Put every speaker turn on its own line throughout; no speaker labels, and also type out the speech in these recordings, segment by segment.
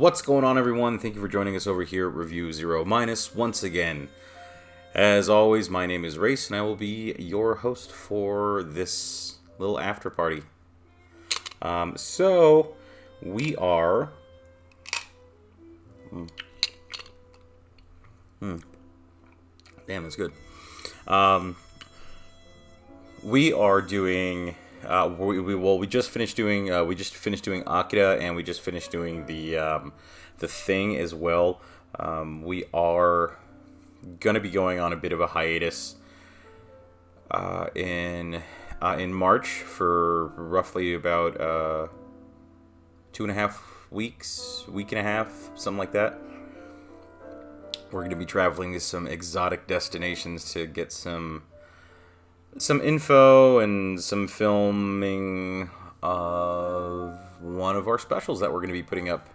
What's going on, everyone? Thank you for joining us over here at Review Zero Minus once again. As always, my name is Race, and I will be your host for this little after party. So we are. Damn, that's good. We are doing. We just finished doing AKIRA, and we just finished doing the Thing as well. We are gonna be going on a bit of a hiatus in March for roughly about 2.5 weeks, week and a half, something like that. We're gonna be traveling to some exotic destinations to get some info and some filming of one of our specials that we're going to be putting up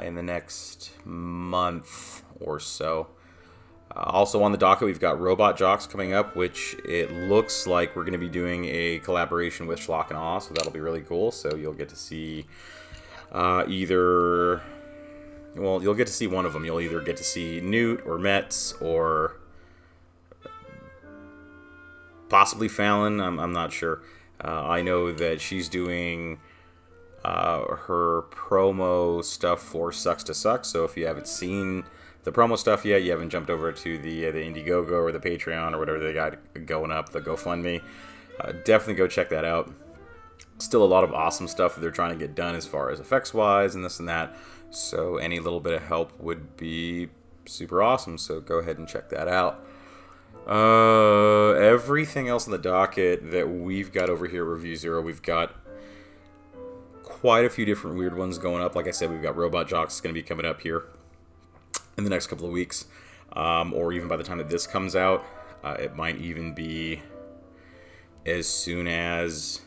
in the next month or so. Also on the docket, we've got Robot Jocks coming up, which it looks like we're going to be doing a collaboration with Schlock and Awe, so that'll be really cool. So you'll get to see you'll get to see one of them. You'll either get to see Newt or Metz or possibly Fallon. I'm not sure. I know that she's doing her promo stuff for Sucks to Suck. So if you haven't seen the promo stuff yet, you haven't jumped over to the Indiegogo or the Patreon or whatever they got going up, the GoFundMe, definitely go check that out. Still a lot of awesome stuff that they're trying to get done as far as effects wise and this and that. So any little bit of help would be super awesome. So go ahead and check that out. Everything else on the docket that we've got over here at Review Zero, we've got quite a few different weird ones going up. Like I said, we've got Robot Jocks going to be coming up here in the next couple of weeks, or even by the time that this comes out. It might even be as soon as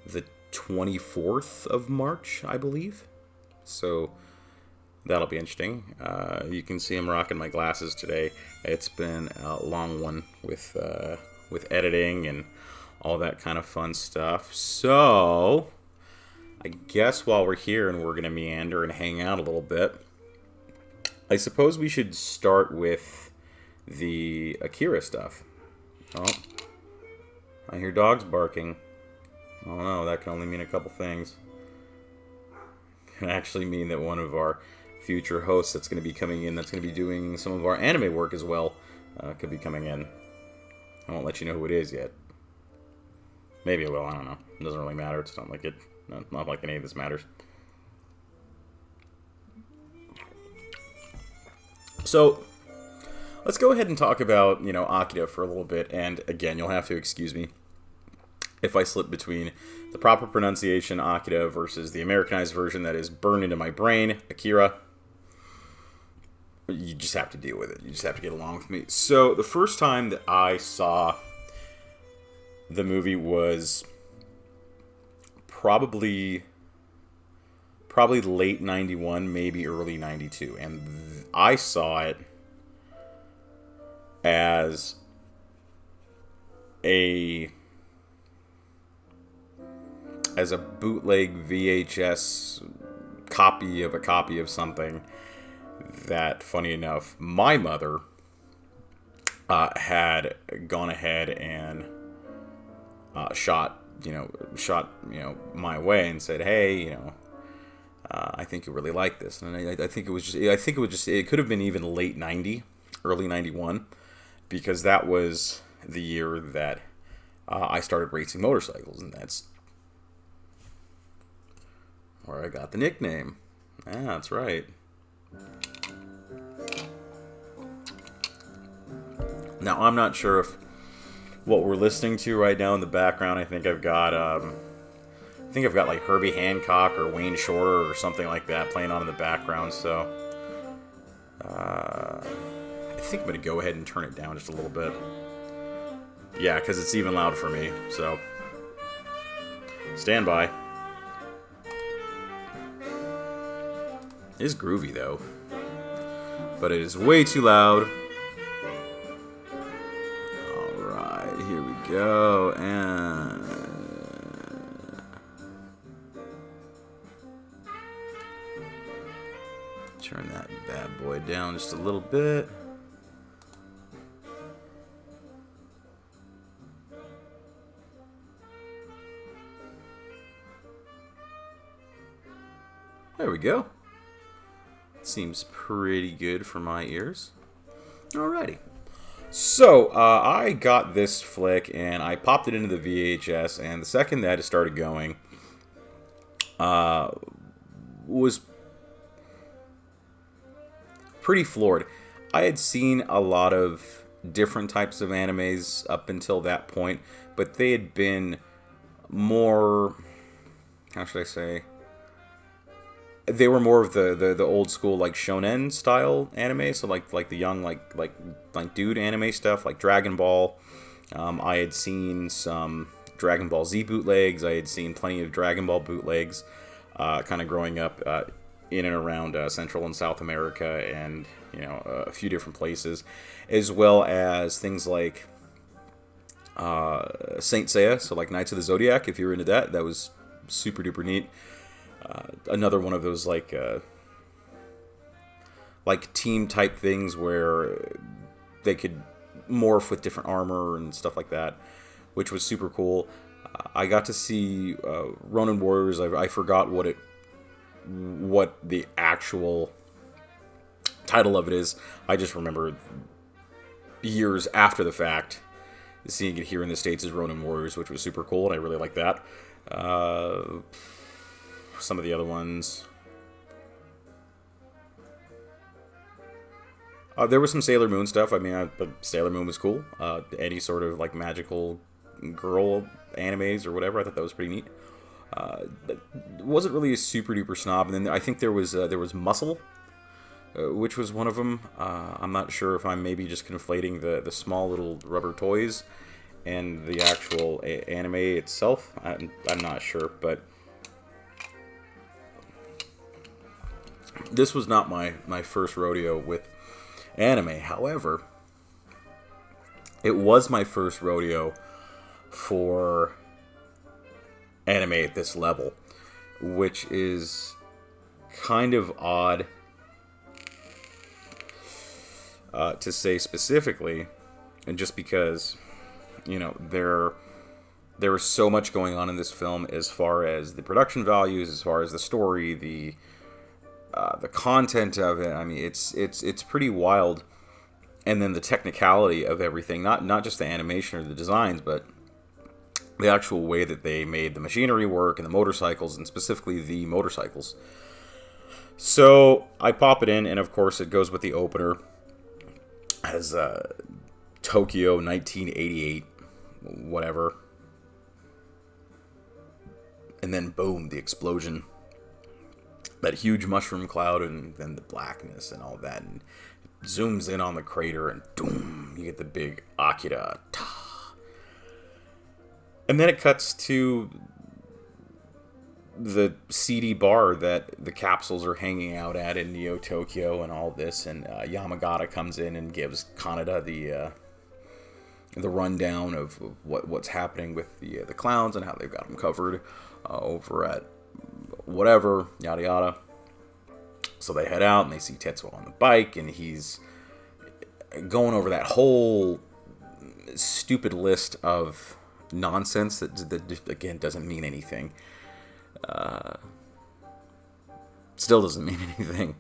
the 24th of March, I believe. So that'll be interesting. You can see I'm rocking my glasses today. It's been a long one with editing and all that kind of fun stuff. So I guess while we're here and we're going to meander and hang out a little bit, I suppose we should start with the AKIRA stuff. Oh, I hear dogs barking. Oh no, that can only mean a couple things. It can actually mean that one of our future hosts that's going to be coming in, that's going to be doing some of our anime work as well, could be coming in. I won't let you know who it is yet. Maybe I will, I don't know. It doesn't really matter. It's not like any of this matters. So let's go ahead and talk about, AKIRA for a little bit. And again, you'll have to excuse me if I slip between the proper pronunciation, AKIRA, versus the Americanized version that is burned into my brain, AKIRA. You just have to deal with it. You just have to get along with me. So the first time that I saw the movie was probably late 91, maybe early 92. And I saw it as a bootleg VHS copy of something that, funny enough, my mother had gone ahead and shot my way and said, hey, I think you really like this. And I think it could have been even late 90, early 91, because that was the year that I started racing motorcycles, and that's where I got the nickname. Yeah, that's right. Now, I'm not sure if what we're listening to right now in the background, I think I've got like Herbie Hancock or Wayne Shorter or something like that playing on in the background. So I think I'm going to go ahead and turn it down just a little bit. Yeah, because it's even loud for me. So stand by. It is groovy though, but it is way too loud. Alright, here we go, and bad boy down just a little bit. There we go. Seems pretty good for my ears. Alrighty. So, I got this flick, and I popped it into the VHS, and the second that it started going, was pretty floored. I had seen a lot of different types of animes up until that point, but they had been more, how should I say, they were more of the old school like shonen style anime, so like the young like dude anime stuff like Dragon Ball. I had seen some Dragon Ball Z bootlegs. I had seen plenty of Dragon Ball bootlegs, kind of growing up in and around Central and South America, and a few different places, as well as things like Saint Seiya, so like Knights of the Zodiac. If you were into that, that was super duper neat. Another one of those like team type things where they could morph with different armor and stuff like that, which was super cool. I got to see Ronin Warriors. I forgot what the actual title of it is. I just remember years after the fact seeing it here in the States as Ronin Warriors, which was super cool, and I really like that. Some of the other ones. There was some Sailor Moon stuff. I mean, but Sailor Moon was cool. Any sort of like magical girl animes or whatever, I thought that was pretty neat. But wasn't really a super duper snob. And then I think there was Muscle, which was one of them. I'm not sure if I'm maybe just conflating the small little rubber toys and the actual anime itself. I'm not sure, but this was not my first rodeo with anime. However, it was my first rodeo for anime at this level, which is kind of odd to say specifically, and just because there was so much going on in this film as far as the production values, as far as the story, the content of it. I mean, it's pretty wild. And then the technicality of everything, not just the animation or the designs, but the actual way that they made the machinery work and the motorcycles, and specifically the motorcycles. So I pop it in, and of course it goes with the opener as Tokyo 1988, whatever. And then boom, the explosion. That huge mushroom cloud, and then the blackness and all that, and it zooms in on the crater, and boom, you get the big AKIRA. And then it cuts to the seedy bar that the capsules are hanging out at in Neo Tokyo and all this, and Yamagata comes in and gives Kaneda the rundown of what's happening with the clowns and how they've got them covered over at whatever, yada yada. So they head out and they see Tetsuo on the bike, and he's going over that whole stupid list of nonsense that again doesn't mean anything. Still doesn't mean anything.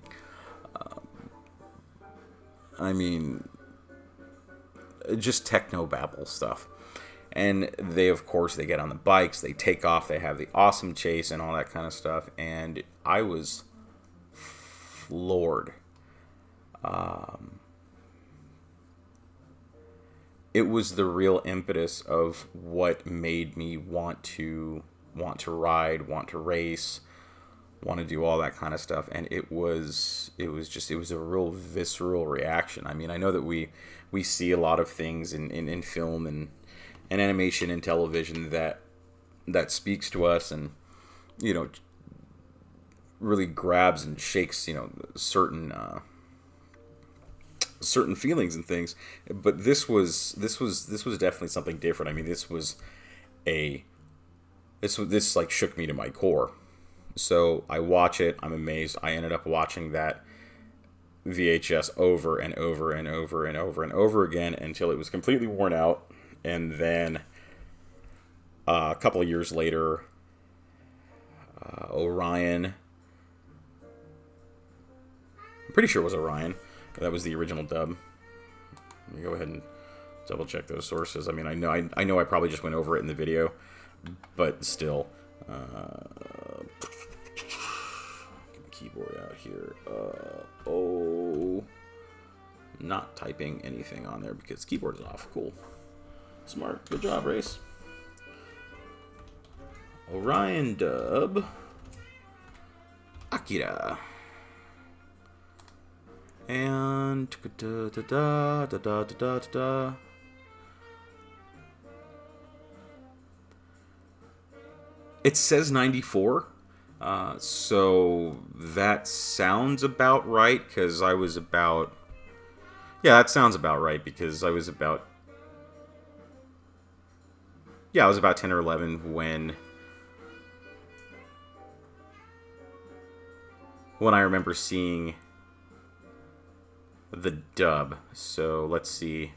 I mean, just techno-babble stuff. And they, of course, they get on the bikes, they take off, they have the awesome chase and all that kind of stuff. And I was floored. It was the real impetus of what made me want to ride, want to race, want to do all that kind of stuff. And it was a real visceral reaction. I mean, I know that we see a lot of things in film and animation and television that speaks to us, and really grabs and shakes certain feelings and things. But this was definitely something different. I mean, this like shook me to my core. So I watch it, I'm amazed. I ended up watching that VHS over and over and over and over and over again until it was completely worn out. And then a couple of years later, Orion, I'm pretty sure it was Orion. That was the original dub. Let me go ahead and double check those sources. I mean, I know I probably just went over it in the video, but still. Get my keyboard out here. Not typing anything on there because keyboard is off. Cool. Smart. Good job, Race. Orion dub. AKIRA. And it says 94, so that sounds about right, because I was about... Yeah, that sounds about right, because I was about... Yeah, I was about 10 or 11 when I remember seeing the dub. So let's see,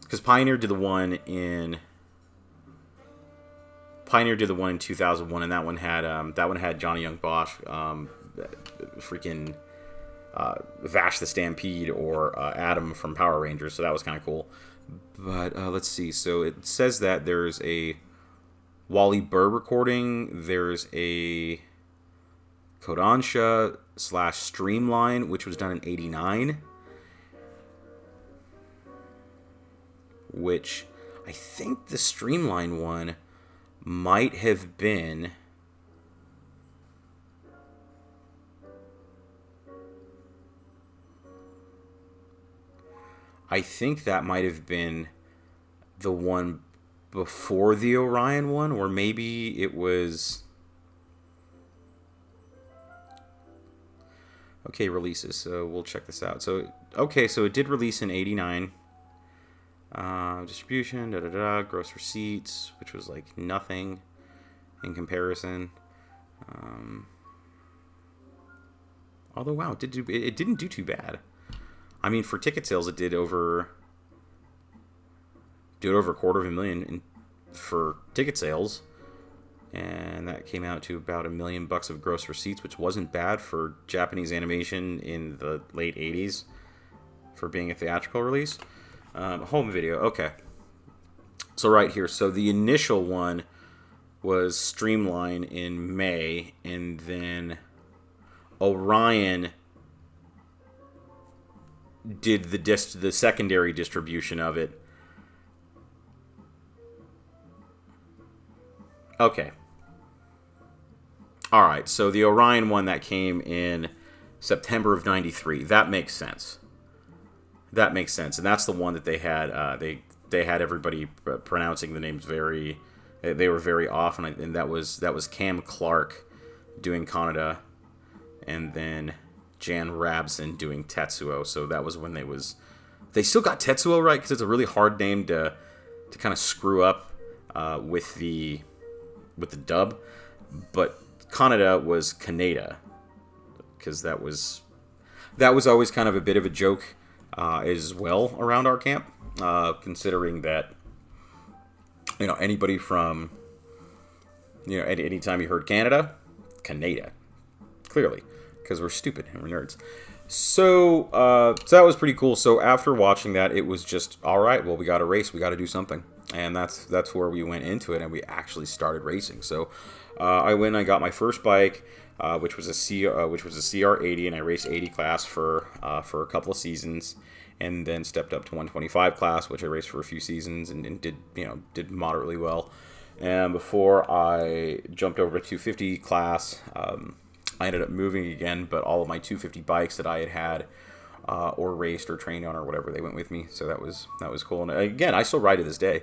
because Pioneer did the one in 2001, and that one had Johnny Young Bosch, freaking Vash the Stampede, or Adam from Power Rangers. So that was kind of cool. But let's see. So it says that there's a Wally Burr recording. There's a Kodansha / Streamline, which was done in '89, which I think the Streamline one might have been... I think that might have been the one before the Orion one, or maybe it was... Okay, releases. So we'll check this out. So, okay, so it did release in '89. Distribution, gross receipts, which was like nothing in comparison. Although, wow, it didn't do too bad. I mean, for ticket sales, it did over $250,000 for ticket sales. And that came out to about $1 million of gross receipts, which wasn't bad for Japanese animation in the late 80s for being a theatrical release. Home video, okay. So right here, so the initial one was Streamline in May, and then Orion did the secondary distribution of it. Okay. Alright, so the Orion one that came in September of '93. That makes sense. That makes sense. And that's the one that they had, they had everybody pronouncing the names very... They were very off, and that was Cam Clark doing Kaneda, and then Jan Rabson doing Tetsuo. So that was when they still got Tetsuo right, because it's a really hard name to kind of screw up with the dub. But Kaneda was Kaneda, because that was always kind of a bit of a joke as well around our camp, considering that, you know, anybody from, you know, anytime you heard Canada, clearly, because we're stupid and we're nerds. So that was pretty cool. So after watching that, it was just, all right, well, we got to race, we got to do something. And that's where we went into it, and we actually started racing. So I went and I got my first bike, which was a CR80, and I raced 80 class for a couple of seasons, and then stepped up to 125 class, which I raced for a few seasons and did moderately well. And before I jumped over to 250 class, I ended up moving again, but all of my 250 bikes that I had or raced or trained on or whatever, they went with me. So that was cool. And again, I still ride to this day.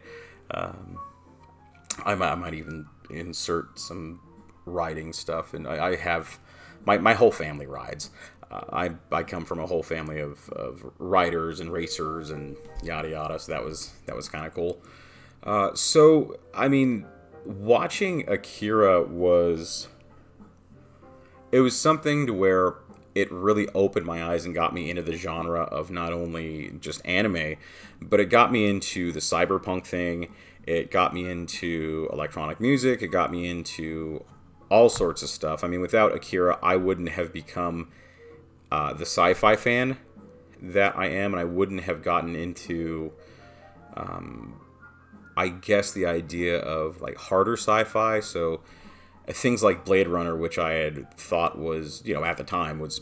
I might even insert some riding stuff, and I have my whole family rides. I come from a whole family of riders and racers and yada yada. So that was kind of cool. So I mean, watching AKIRA was something to where it really opened my eyes and got me into the genre of not only just anime, but it got me into the cyberpunk thing. It got me into electronic music. It got me into all sorts of stuff. I mean, without Akira, I wouldn't have become the sci-fi fan that I am, and I wouldn't have gotten into, I guess, the idea of like harder sci-fi. So things like Blade Runner, which I had thought was, at the time was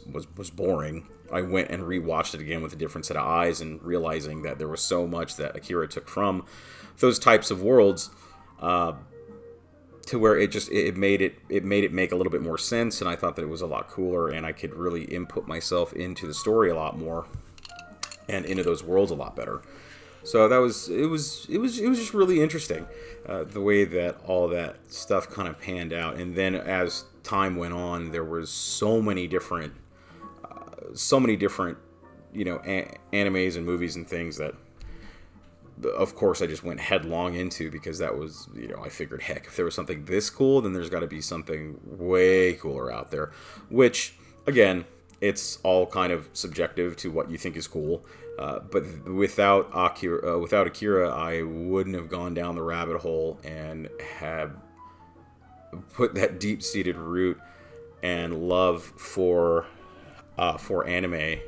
boring. I went and rewatched it again with a different set of eyes, and realizing that there was so much that Akira took from those types of worlds, to where it made it make a little bit more sense, and I thought that it was a lot cooler, and I could really input myself into the story a lot more, and into those worlds a lot better. So it was just really interesting, the way that all that stuff kind of panned out. And then as time went on, there was so many different animes and movies and things that, of course, I just went headlong into, because that was, I figured, heck, if there was something this cool, then there's got to be something way cooler out there. Which, again, it's all kind of subjective to what you think is cool. But without Akira, I wouldn't have gone down the rabbit hole and have put that deep-seated root and love for anime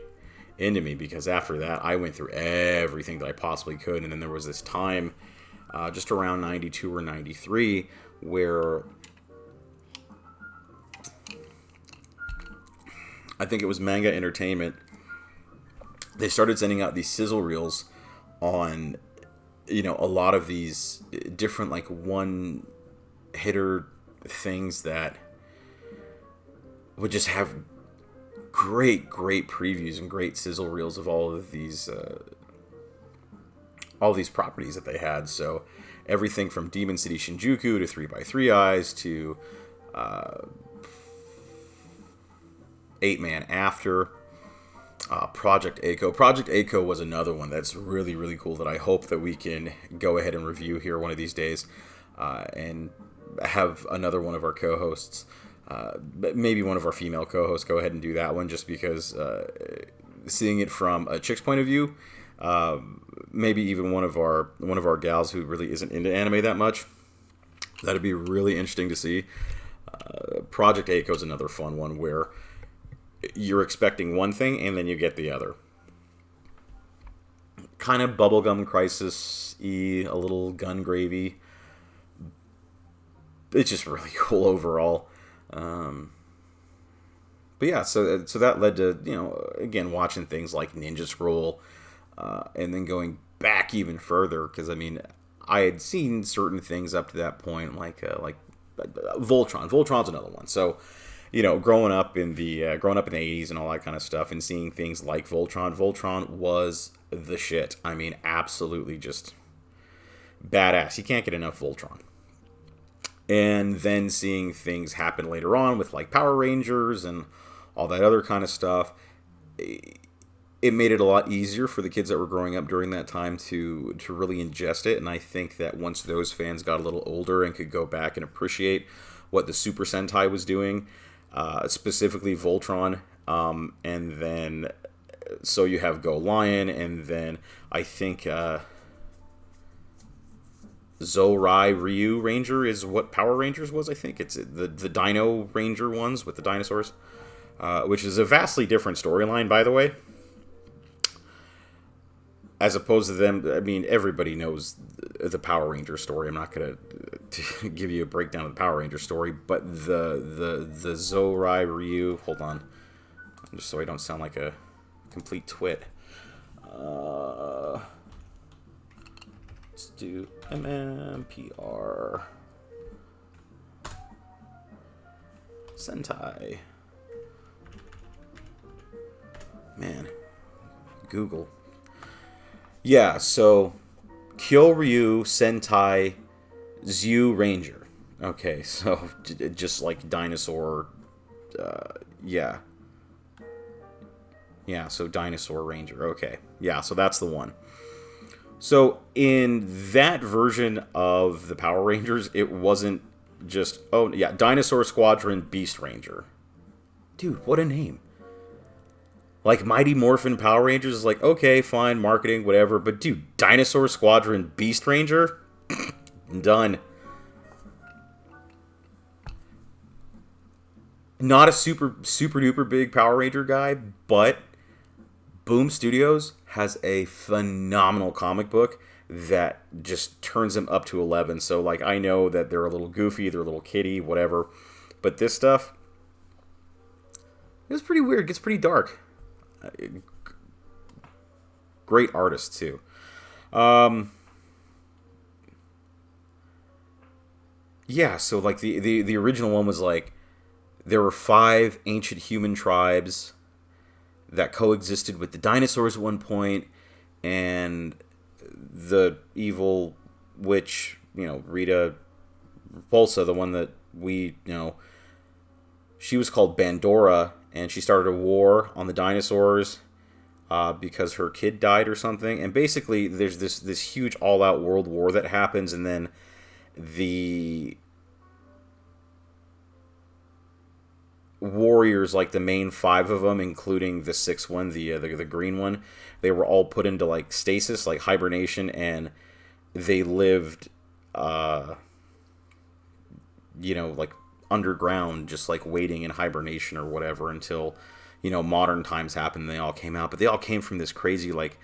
into me, because after that I went through everything that I possibly could. And then there was this time, just around 92 or 93, where I think it was Manga Entertainment, they started sending out these sizzle reels on, a lot of these different, like, one hitter things that would just have great previews and great sizzle reels of all these properties that they had. So everything from Demon City Shinjuku to 3x3 Eyes to 8-Man After, Project A-ko. Project A-ko was another one that's really cool that I hope that we can go ahead and review here one of these days, and have another one of our co-hosts, maybe one of our female co-hosts, go ahead and do that one, just because seeing it from a chick's point of view, maybe even one of our gals who really isn't into anime that much, that'd be really interesting to see. Project A-ko is another fun one where you're expecting one thing and then you get the other. Kind of Bubblegum Crisis-y, a little gun gravy. It's just really cool overall. But yeah, so that led to, again, watching things like Ninja Scroll, and then going back even further, because, I mean, I had seen certain things up to that point, like Voltron. Voltron's another one. So, growing up in the 80s and all that kind of stuff, and seeing things like Voltron. Voltron was the shit. I mean, absolutely just badass. You can't get enough Voltron. And then seeing things happen later on with, like, Power Rangers and all that other kind of stuff, it made it a lot easier for the kids that were growing up during that time to really ingest it. And I think that once those fans got a little older and could go back and appreciate what the Super Sentai was doing, specifically Voltron, and then so you have Go Lion, and then I think Zorai Ryu Ranger is what Power Rangers was. I think it's the Dino Ranger ones with the dinosaurs, which is a vastly different storyline, by the way, as opposed to them. I mean, everybody knows the Power Ranger story. I'm not going to give you a breakdown of the Power Ranger story, but the Zorai Ryu, hold on, just so I don't sound like a complete twit. Let's do MMPR Sentai. Man, Google. Yeah, so Kyoryu Sentai Zyu Ranger. Okay, so just like dinosaur. Yeah. Yeah, so Dinosaur Ranger. Okay. Yeah, so that's the one. So in that version of the Power Rangers, it wasn't just, oh, yeah, Dinosaur Squadron Beast Ranger. Dude, what a name. Like Mighty Morphin Power Rangers is like, okay, fine, marketing, whatever. But dude, Dinosaur Squadron Beast Ranger? Done. Not a super duper big Power Ranger guy, but Boom Studios has a phenomenal comic book that just turns them up to 11. So like I know that they're a little goofy, they're a little kiddie, whatever. But this stuff, it's pretty weird. It gets pretty dark. Great artist too. Yeah, so like the original one was like there were 5 ancient human tribes that coexisted with the dinosaurs at one point, and the evil witch, Rita Repulsa, the one that we know, she was called Bandora, and she started a war on the dinosaurs because her kid died or something. And basically, there's this huge all-out world war that happens, and then the warriors, like the main 5 of them, including the 6th one, the green one, they were all put into like stasis, like hibernation, and they lived, like underground, just like waiting in hibernation or whatever until, modern times happened and they all came out. But they all came from this crazy like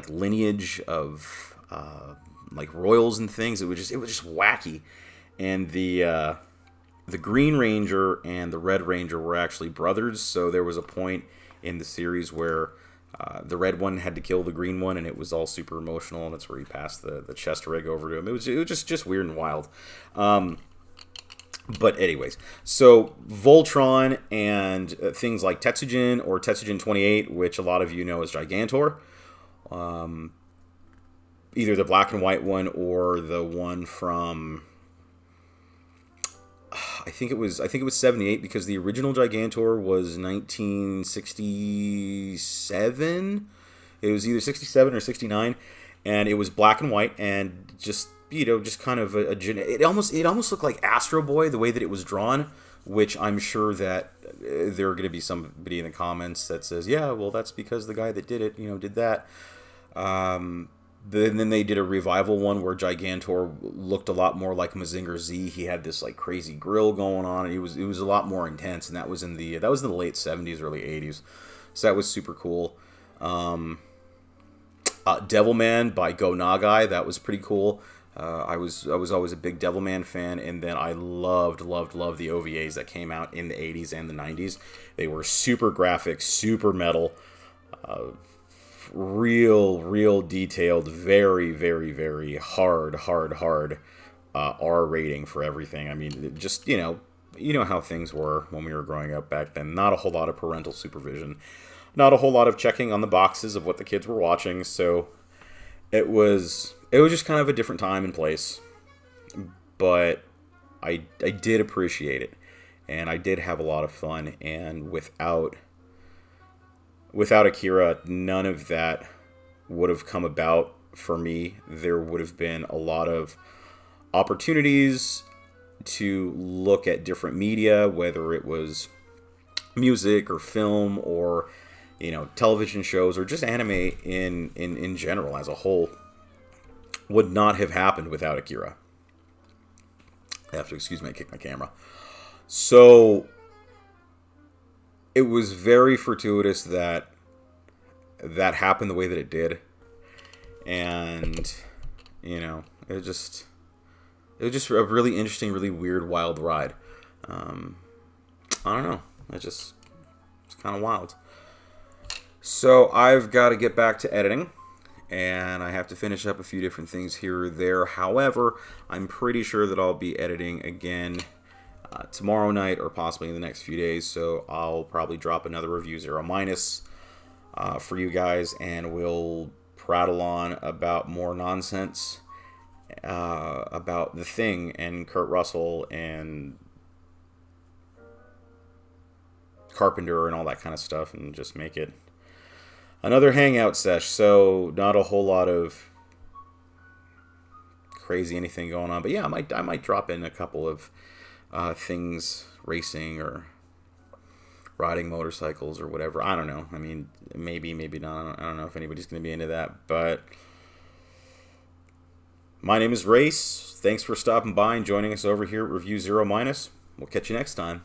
lineage of like royals and things. It was just wacky, and the Green Ranger and the Red Ranger were actually brothers, so there was a point in the series where the red one had to kill the green one, and it was all super emotional, and that's where he passed the chest rig over to him. It was just weird and wild. But anyways, so Voltron and things like Tetsujin or Tetsujin 28, which a lot of you know as Gigantor, either the black and white one or the one from I think it was 78, because the original Gigantor was 1967. It was either 67 or 69, and it was black and white, and just kind of it almost looked like Astro Boy the way that it was drawn, which I'm sure that there are going to be somebody in the comments that says, yeah, well, that's because the guy that did it, did that. Then they did a revival one where Gigantor looked a lot more like Mazinger Z. He had this like crazy grill going on, and it was a lot more intense. And that was in the late 70s, early 80s. So that was super cool. Devilman by Go Nagai, that was pretty cool. I was always a big Devilman fan, and then I loved the OVAs that came out in the 80s and the 90s. They were super graphic, super metal. Real detailed, very hard R rating for everything. I mean, just you know how things were when we were growing up back then. Not a whole lot of parental supervision, not a whole lot of checking on the boxes of what the kids were watching. So it was just kind of a different time and place. But I did appreciate it, and I did have a lot of fun. And without AKIRA, none of that would have come about for me. There would have been a lot of opportunities to look at different media, whether it was music or film or television shows or just anime in general as a whole, would not have happened without AKIRA. I have to excuse me, I kicked my camera. So it was very fortuitous that happened the way that it did, and it was just a really interesting, really weird, wild ride. I don't know, it's kind of wild. So I've got to get back to editing, and I have to finish up a few different things here or there. However, I'm pretty sure that I'll be editing again tomorrow night or possibly in the next few days, so I'll probably drop another review 0- for you guys, and we'll prattle on about more nonsense about The Thing and Kurt Russell and Carpenter and all that kind of stuff, and just make it another hangout sesh. So not a whole lot of crazy anything going on, but yeah, I might drop in a couple of things, racing or riding motorcycles or whatever. I don't know. I mean, maybe, maybe not. I don't know if anybody's going to be into that. But my name is Race. Thanks for stopping by and joining us over here at Review Zero Minus. We'll catch you next time.